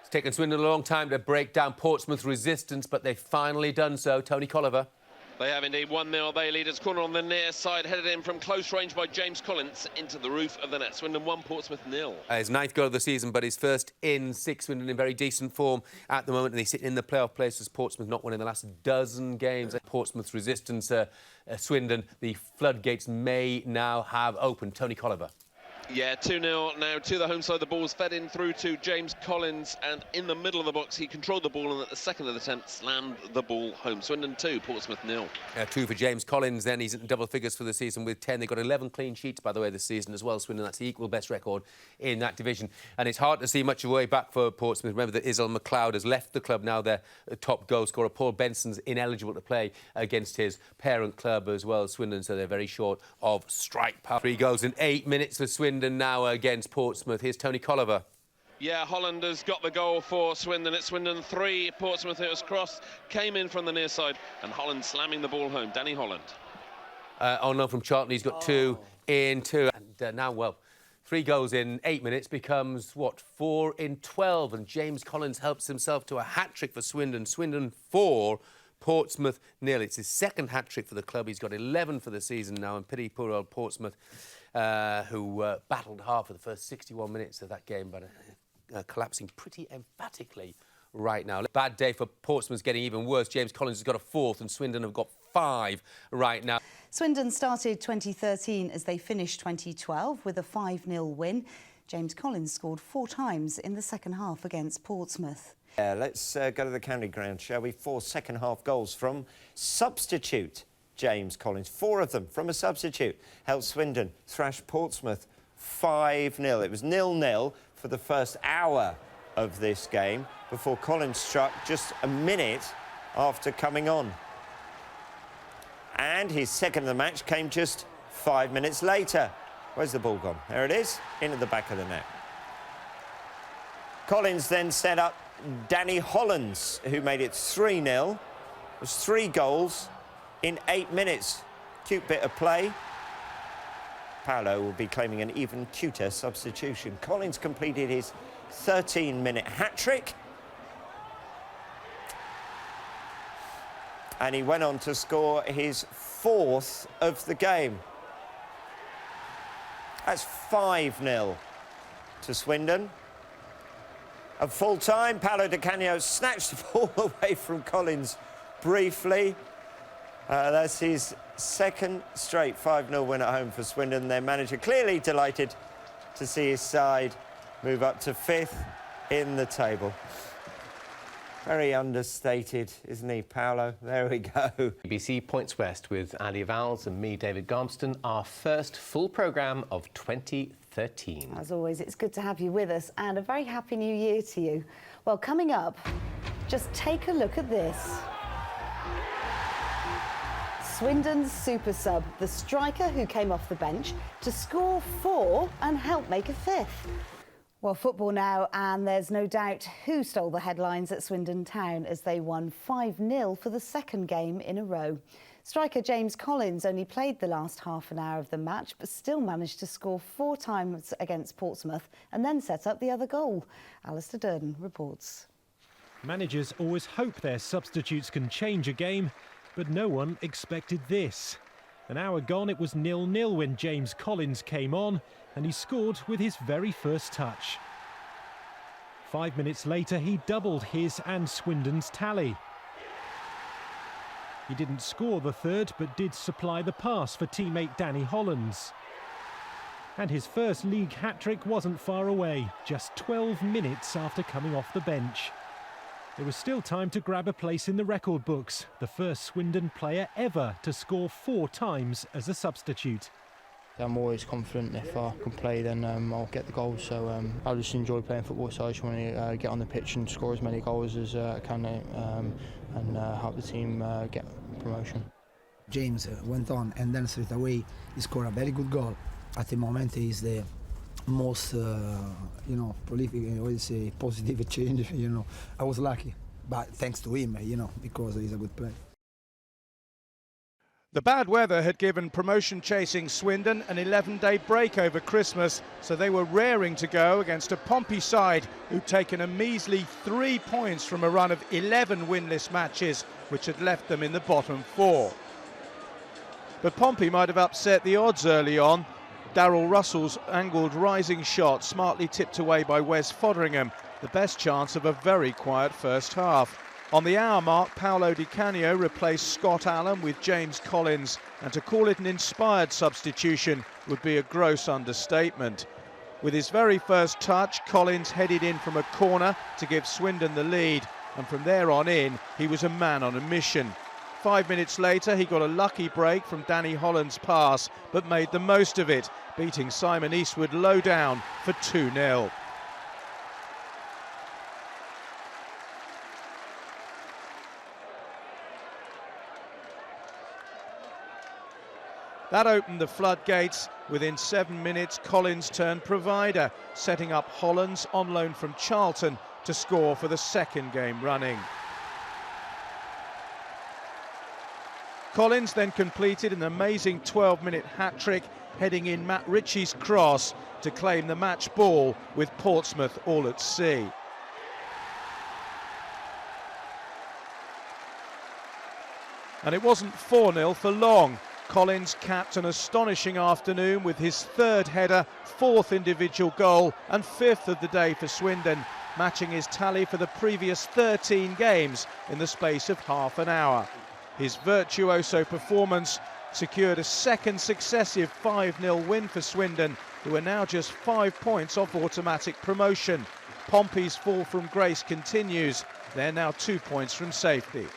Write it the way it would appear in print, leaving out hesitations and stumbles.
It's taken Swindon a long time to break down Portsmouth's resistance, but they've finally done so. Tony Colliver. They have indeed 1-0. They lead. It's corner on the near side, headed in from close range by James Collins into the roof of the net. Swindon 1, Portsmouth 0. His 9th goal of the season, but his first in 6. Swindon in very decent form at the moment, and they sit in the playoff place as Portsmouth not winning the last dozen games. Portsmouth's resistance, Swindon, the floodgates may now have opened. Tony Colliver. Yeah, 2-0 now to the home side. The ball's fed in through to James Collins, and in the middle of the box, he controlled the ball, and at the second attempt, slammed the ball home. Swindon 2, Portsmouth 0. 2 for James Collins, then. He's in double figures for the season with 10. They've got 11 clean sheets, by the way, this season as well. Swindon, that's the equal best record in that division. And it's hard to see much of a way back for Portsmouth. Remember that Israel McLeod has left the club now. Their top goal scorer, Paul Benson's ineligible to play against his parent club as well, Swindon, so they're very short of strike power. 3 goals in 8 minutes for Swindon now against Portsmouth. Here's Tony Colliver. Yeah, Holland has got the goal for Swindon. It's Swindon 3, Portsmouth. It was crossed, came in from the near side, and Holland slamming the ball home. Danny Holland. On loan from Charlton, he's got 2 in 2. And now, well, 3 goals in 8 minutes becomes, what, 4 in 12. And James Collins helps himself to a hat-trick for Swindon. Swindon 4, Portsmouth 0. It's his 2nd hat-trick for the club. He's got 11 for the season now, and pity poor old Portsmouth, who battled hard for the first 61 minutes of that game, but collapsing pretty emphatically right now. Bad day for Portsmouth, getting even worse. James Collins has got a 4th, and Swindon have got 5 right now. Swindon started 2013 as they finished 2012 with a 5-0 win. James Collins scored 4 times in the second half against Portsmouth. Let's go to the county ground, shall we? 4 second-half goals from substitute James Collins. 4 of them from a substitute. Helped Swindon thrash Portsmouth 5-0. It was 0-0 for the first hour of this game before Collins struck just a minute after coming on. And his 2nd of the match came just 5 minutes later. Where's the ball gone? There it is, into the back of the net. Collins then set up Danny Hollands, who made it 3-0. It was 3 goals in 8 minutes. Cute bit of play. Paolo will be claiming an even cuter substitution. Collins completed his 13-minute hat-trick. And he went on to score his 4th of the game. That's 5-0 to Swindon. At full-time, Paolo Di Canio snatched the ball away from Collins briefly. That's his 2nd straight 5-0 win at home for Swindon. Their manager clearly delighted to see his side move up to 5th in the table. Very understated, isn't he, Paolo? There we go. BBC Points West with Ali Vowles and me, David Garmston, our first full programme of 2013. As always, it's good to have you with us, and a very happy new year to you. Well, coming up, just take a look at this. Swindon's super sub, the striker who came off the bench to score 4 and help make a 5th. Well, football now, and there's no doubt who stole the headlines at Swindon Town as they won 5-0 for the 2nd game in a row. Striker James Collins only played the last half an hour of the match, but still managed to score 4 times against Portsmouth and then set up the other goal. Alistair Durden reports. Managers always hope their substitutes can change a game, but no one expected this. An hour gone, it was 0-0 when James Collins came on, and he scored with his very first touch. 5 minutes later, he doubled his and Swindon's tally. He didn't score the 3rd, but did supply the pass for teammate Danny Hollands. And his first league hat-trick wasn't far away, just 12 minutes after coming off the bench. There was still time to grab a place in the record books, the first Swindon player ever to score 4 times as a substitute. I'm always confident if I can play, then I'll get the goals. So I just enjoy playing football, so I just want to get on the pitch and score as many goals as I can and help the team get promotion. James went on, and then straight away he scored a very good goal. At the moment he's the most prolific, I would say, positive change. I was lucky, but thanks to him, because he's a good player. The bad weather had given promotion-chasing Swindon an 11-day break over Christmas, so they were raring to go against a Pompey side who'd taken a measly 3 points from a run of 11 winless matches, which had left them in the bottom 4. But Pompey might have upset the odds early on. Darryl Russell's angled rising shot, smartly tipped away by Wes Fotheringham, the best chance of a very quiet first half. On the hour mark, Paolo Di Canio replaced Scott Allen with James Collins, and to call it an inspired substitution would be a gross understatement. With his very first touch, Collins headed in from a corner to give Swindon the lead, and from there on in, he was a man on a mission. 5 minutes later, he got a lucky break from Danny Holland's pass, but made the most of it, beating Simon Eastwood low down for 2-0. That opened the floodgates. Within 7 minutes, Collins turned provider, setting up Hollands on loan from Charlton to score for the second game running. Collins then completed an amazing 12-minute hat-trick, heading in Matt Ritchie's cross to claim the match ball with Portsmouth all at sea. And it wasn't 4-0 for long. Collins capped an astonishing afternoon with his third header, fourth individual goal and fifth of the day for Swindon, matching his tally for the previous 13 games in the space of half an hour. His virtuoso performance secured a second successive 5-0 win for Swindon, who are now just 5 points off automatic promotion. Pompey's fall from grace continues. They're now 2 points from safety.